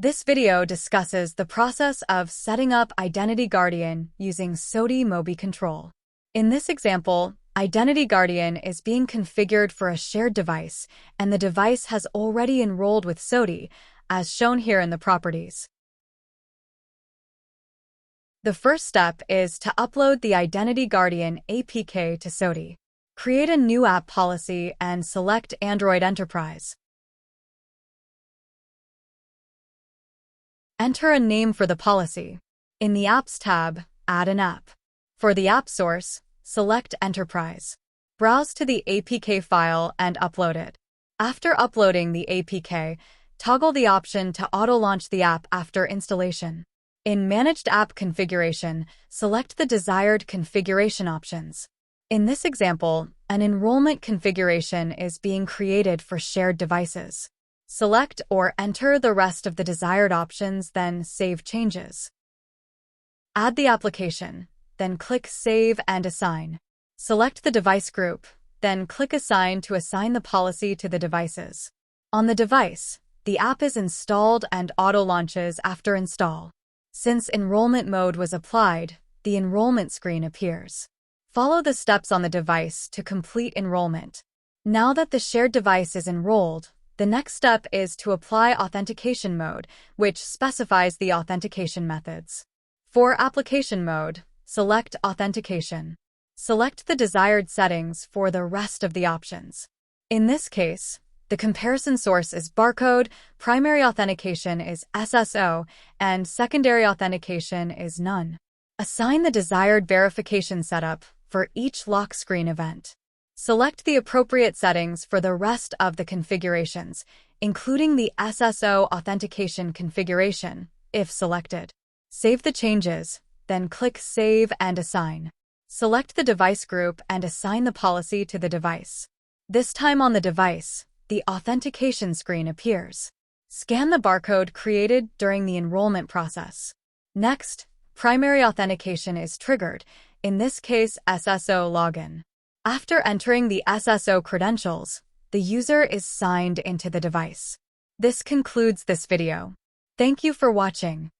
This video discusses the process of setting up Identity Guardian using SOTI MobiControl. In this example, Identity Guardian is being configured for a shared device, and the device has already enrolled with SOTI, as shown here in the properties. The first step is to upload the Identity Guardian APK to SOTI. Create a new app policy and select Android Enterprise. Enter a name for the policy. In the Apps tab, add an app. For the app source, select Enterprise. Browse to the APK file and upload it. After uploading the APK, toggle the option to auto-launch the app after installation. In Managed App Configuration, select the desired configuration options. In this example, an enrollment configuration is being created for shared devices. Select or enter the rest of the desired options, then save changes. Add the application, then click Save and Assign. Select the device group, then click Assign to assign the policy to the devices. On the device, the app is installed and auto-launches after install. Since enrollment mode was applied, the enrollment screen appears. Follow the steps on the device to complete enrollment. Now that the shared device is enrolled, the next step is to apply authentication mode, which specifies the authentication methods. For application mode, select Authentication. Select the desired settings for the rest of the options. In this case, the comparison source is barcode, primary authentication is SSO, and secondary authentication is none. Assign the desired verification setup for each lock screen event. Select the appropriate settings for the rest of the configurations, including the SSO authentication configuration, if selected. Save the changes, then click Save and Assign. Select the device group and assign the policy to the device. This time on the device, the authentication screen appears. Scan the barcode created during the enrollment process. Next, primary authentication is triggered, in this case SSO login. After entering the SSO credentials, the user is signed into the device. This concludes this video. Thank you for watching.